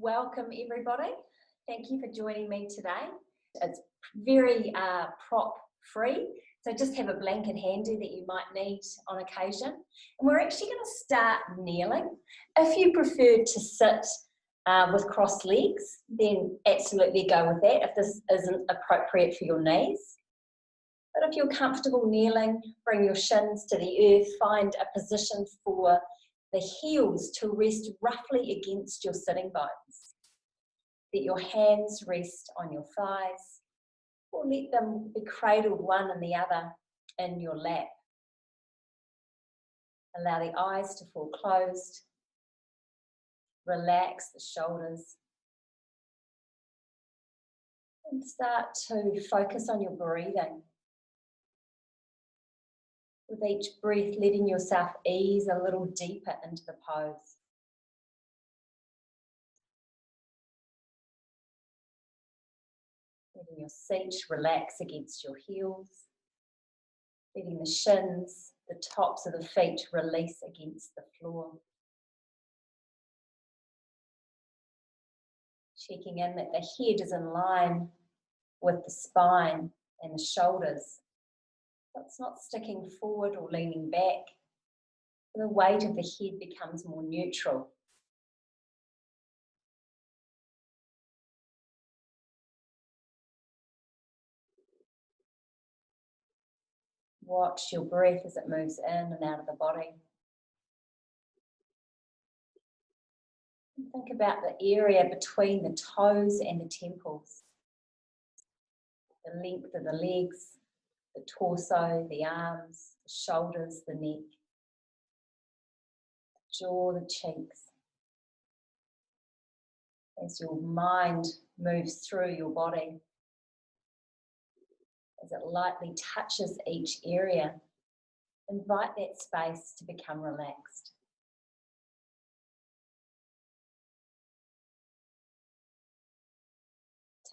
Welcome everybody. Thank you for joining me today. It's very prop free, so just have a blanket handy that you might need on occasion. And we're actually going to start kneeling. If you prefer to sit with crossed legs, then absolutely go with that if this isn't appropriate for your knees. But if you're comfortable kneeling, bring your shins to the earth, find a position for the heels to rest roughly against your sitting bones. Let your hands rest on your thighs, or let them be cradled one and the other in your lap. Allow the eyes to fall closed. Relax the shoulders. And start to focus on your breathing. With each breath, letting yourself ease a little deeper into the pose. Letting your seat relax against your heels. Letting the shins, the tops of the feet release against the floor. Checking in that the head is in line with the spine and the shoulders. It's not sticking forward or leaning back. The weight of the head becomes more neutral. Watch your breath as it moves in and out of the body. And think about the area between the toes and the temples. The length of the legs, the torso, the arms, the shoulders, the neck, the jaw, the cheeks. As your mind moves through your body, as it lightly touches each area, invite that space to become relaxed.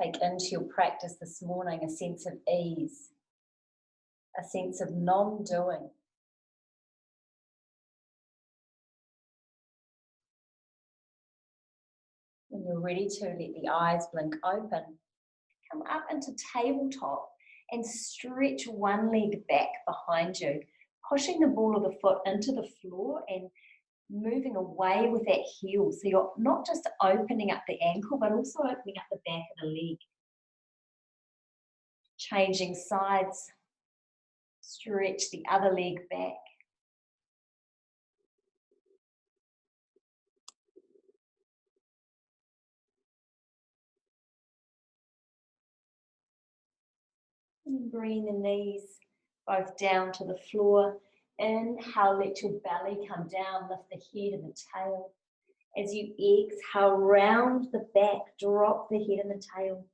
Take into your practice this morning a sense of ease, a sense of non-doing. When you're ready to, let the eyes blink open. Come up into tabletop and stretch one leg back behind you, pushing the ball of the foot into the floor and moving away with that heel. So you're not just opening up the ankle, but also opening up the back of the leg. Changing sides, stretch the other leg back. And bring the knees both down to the floor. Inhale, let your belly come down, lift the head and the tail. As you exhale, round the back, drop the head and the tail.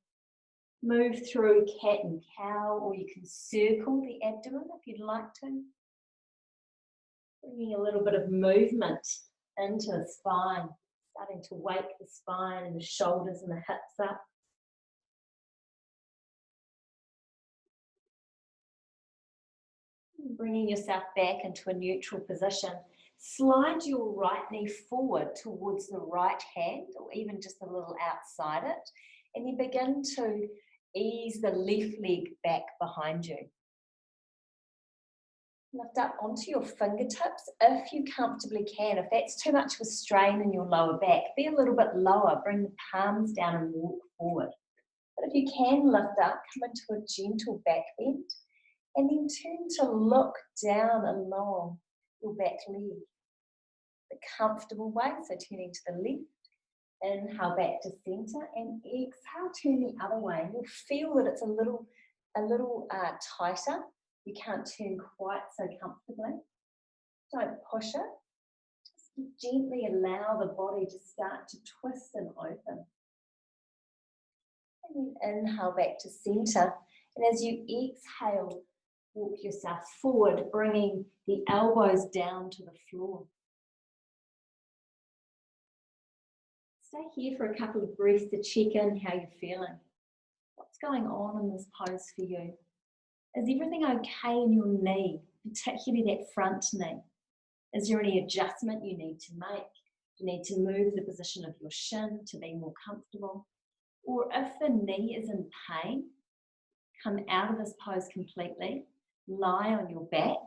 Move through cat and cow, or you can circle the abdomen if you'd like to. Bringing a little bit of movement into the spine, starting to wake the spine and the shoulders and the hips up. Bringing yourself back into a neutral position. Slide your right knee forward towards the right hand, or even just a little outside it. And you begin to ease the left leg back behind you. Lift up onto your fingertips if you comfortably can. If that's too much of a strain in your lower back, be a little bit lower. Bring the palms down and walk forward. But if you can lift up, come into a gentle back bend. And then turn to look down along your back leg. The comfortable way, so turning to the left. Inhale back to center and exhale, turn the other way. You'll feel that it's a little tighter. You can't turn quite so comfortably. Don't push it. Just gently allow the body to start to twist and open. And then inhale back to center. And as you exhale, walk yourself forward, bringing the elbows down to the floor. Stay here for a couple of breaths to check in how you're feeling. What's going on in this pose for you? Is everything okay in your knee, particularly that front knee? Is there any adjustment you need to make? You need to move the position of your shin to be more comfortable. Or if the knee is in pain, come out of this pose completely, lie on your back,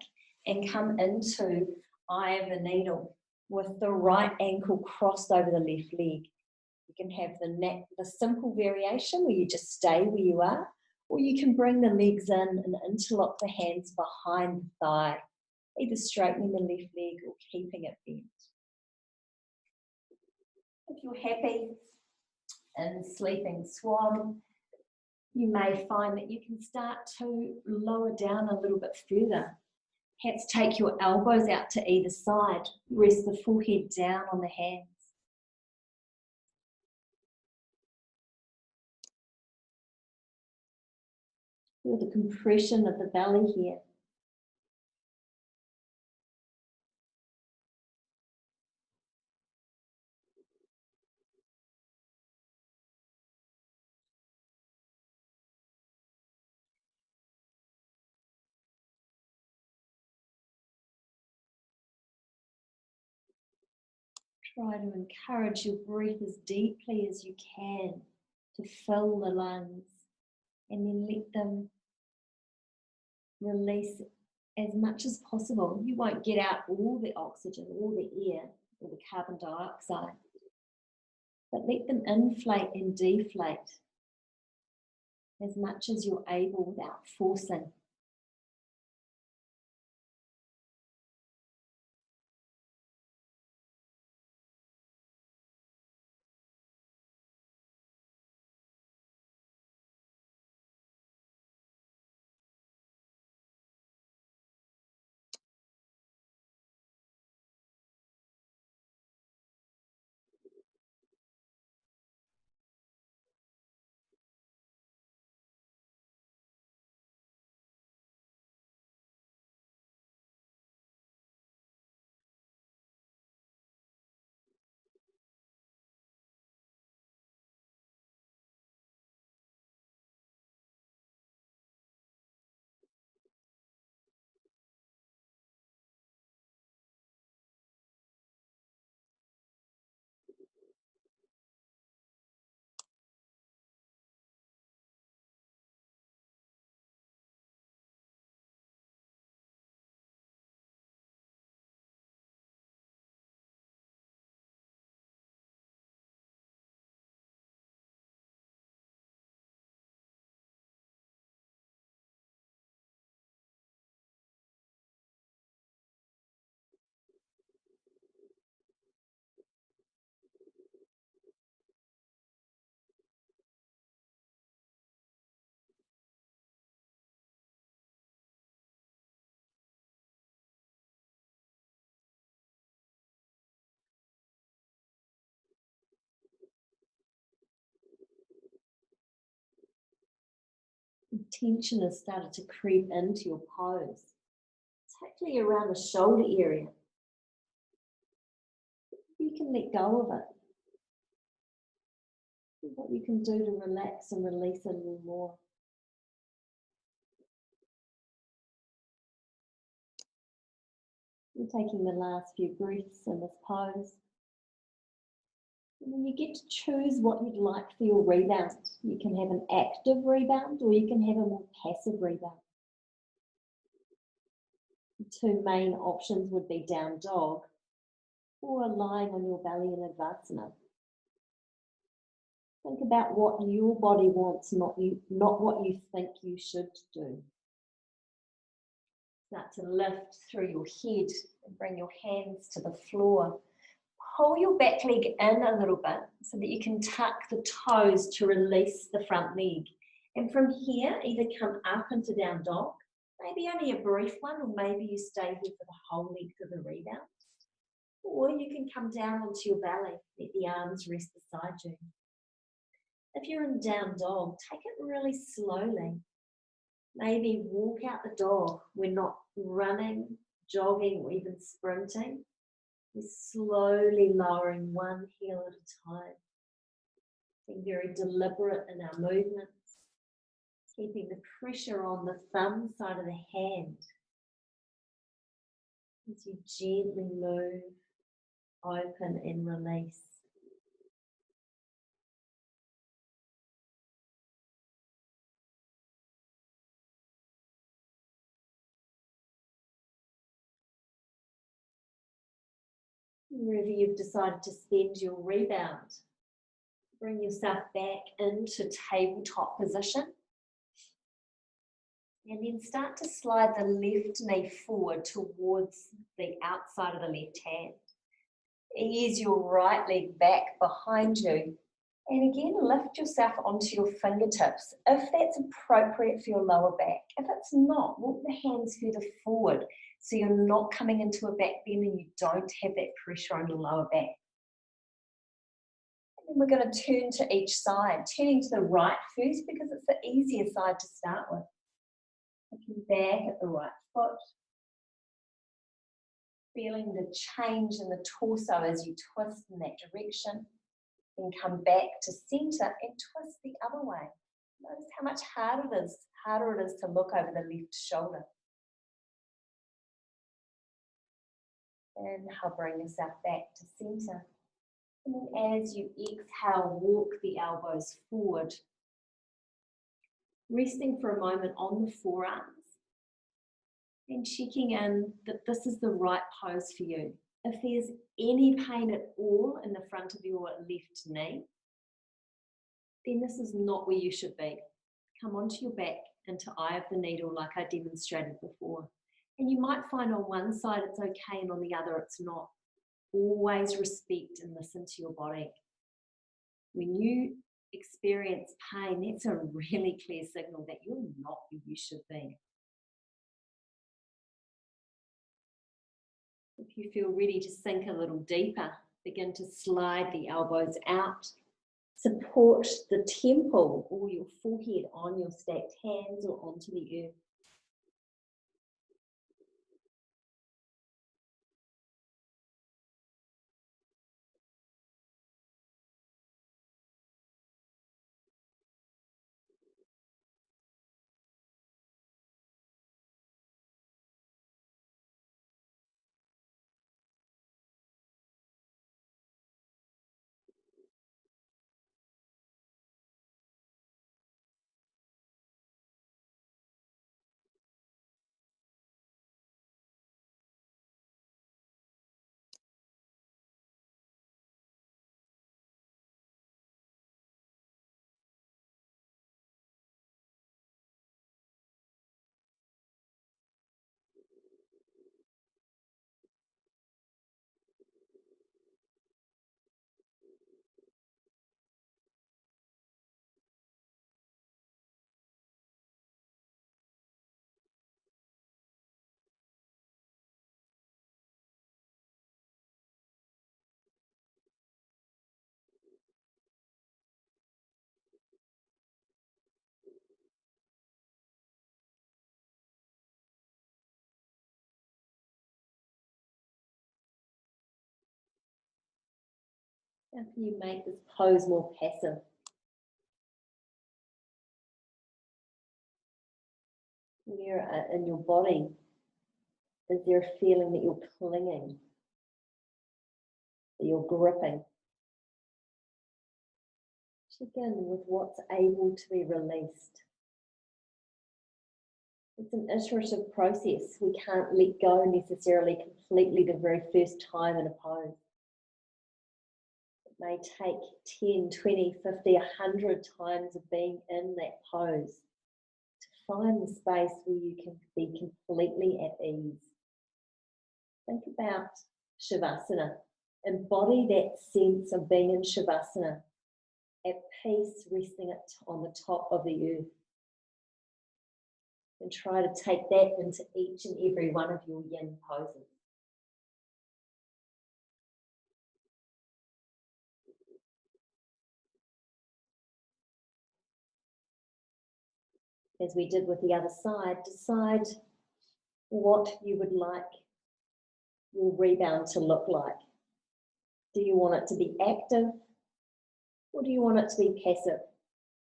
and come into eye of the needle with the right ankle crossed over the left leg. You can have the simple variation where you just stay where you are, or you can bring the legs in and interlock the hands behind the thigh, either straightening the left leg or keeping it bent. If you're happy in sleeping swan, you may find that you can start to lower down a little bit further. Perhaps take your elbows out to either side, rest the forehead down on the hands. Feel the compression of the belly here. Try to encourage your breath as deeply as you can to fill the lungs, and then let them release as much as possible. You won't get out all the oxygen, all the air, or the carbon dioxide, but let them inflate and deflate as much as you're able without forcing. Tension has started to creep into your pose, particularly around the shoulder area. You can let go of it. What you can do to relax and release a little more. You're taking the last few breaths in this pose. And then you get to choose what you'd like for your rebound. You can have an active rebound, or you can have a more passive rebound. The two main options would be down dog or lying on your belly in Advasana. Think about what your body wants, not what you think you should do. Start to lift through your head and bring your hands to the floor. Pull your back leg in a little bit so that you can tuck the toes to release the front leg. And from here, either come up into down dog, maybe only a brief one, or maybe you stay here for the whole length of the rebound. Or you can come down onto your belly, let the arms rest beside you. If you're in down dog, take it really slowly. Maybe walk out the dog. We're not running, jogging, or even sprinting. We're slowly lowering one heel at a time. Being very deliberate in our movements. Keeping the pressure on the thumb side of the hand. As you gently move Open and release. Wherever you've decided to spend your rebound, bring yourself back into tabletop position. And then start to slide the left knee forward towards the outside of the left hand. Ease your right leg back behind you. And again, lift yourself onto your fingertips if that's appropriate for your lower back. If it's not, walk the hands further forward so you're not coming into a back bend and you don't have that pressure on your lower back. And then we're going to turn to each side, turning to the right first because it's the easier side to start with. Looking back at the right foot. Feeling the change in the torso as you twist in that direction. Then come back to center and twist the other way. Notice how much harder it is to look over the left shoulder. And bring yourself back to center. And then as you exhale, walk the elbows forward. Resting for a moment on the forearms. And checking in that this is the right pose for you. If there's any pain at all in the front of your left knee, then this is not where you should be. Come onto your back into eye of the needle like I demonstrated before. And you might find on one side it's okay and on the other it's not. Always respect and listen to your body. When you experience pain, that's a really clear signal that you're not where you should be. If you feel ready to sink a little deeper, begin to slide the elbows out. Support the temple or your forehead on your stacked hands or onto the earth. How can you make this pose more passive? Where in your body, is there a feeling that you're clinging, that you're gripping? Check in with what's able to be released. It's an iterative process. We can't let go necessarily completely the very first time in a pose. It may take 10, 20, 50, 100 times of being in that pose to find the space where you can be completely at ease. Think about Shavasana. Embody that sense of being in Shavasana, at peace, resting it on the top of the earth. And try to take that into each and every one of your yin poses. As we did with the other side, decide what you would like your rebound to look like. Do you want it to be active or do you want it to be passive?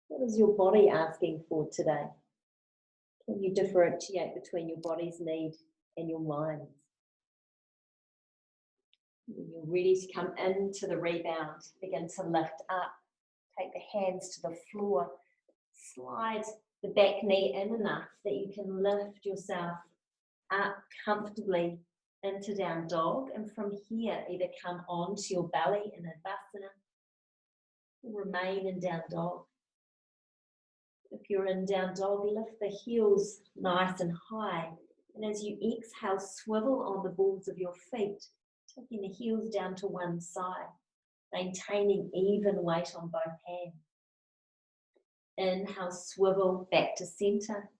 What is your body asking for today? Can you differentiate between your body's need and your mind's? When you're ready to come into the rebound, begin to lift up. Take the hands to the floor. Slide the back knee in enough that you can lift yourself up comfortably into down dog. And from here, either come onto your belly in Advasana or remain in down dog. If you're in down dog, lift the heels nice and high. And as you exhale, swivel on the balls of your feet, taking the heels down to one side, maintaining even weight on both hands. Inhale, swivel back to center.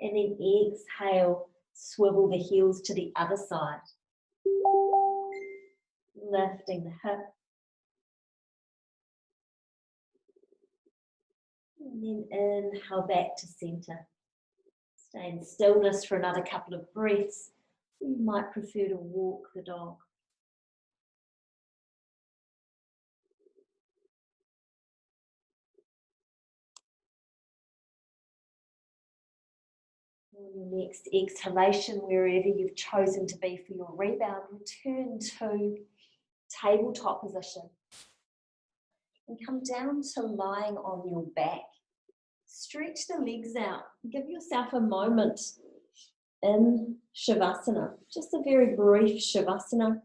And then exhale, swivel the heels to the other side. Lifting the hip. And then inhale back to center. Stay in stillness for another couple of breaths. You might prefer to walk the dog. On your next exhalation, wherever you've chosen to be for your rebound, return to tabletop position. And come down to lying on your back. Stretch the legs out. Give yourself a moment in Shavasana. Just a very brief Shavasana.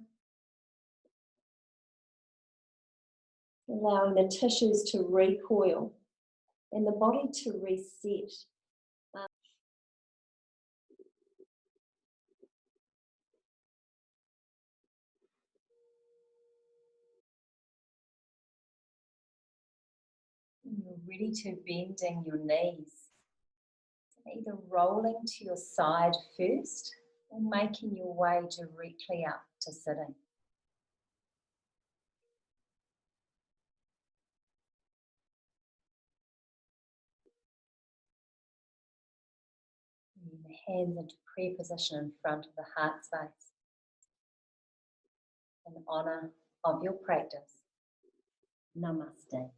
Allowing the tissues to recoil and the body to reset. And you're ready to bending your knees. Either rolling to your side first or making your way directly up to sitting. And the hands into prayer position in front of the heart space. In honour of your practice. Namaste.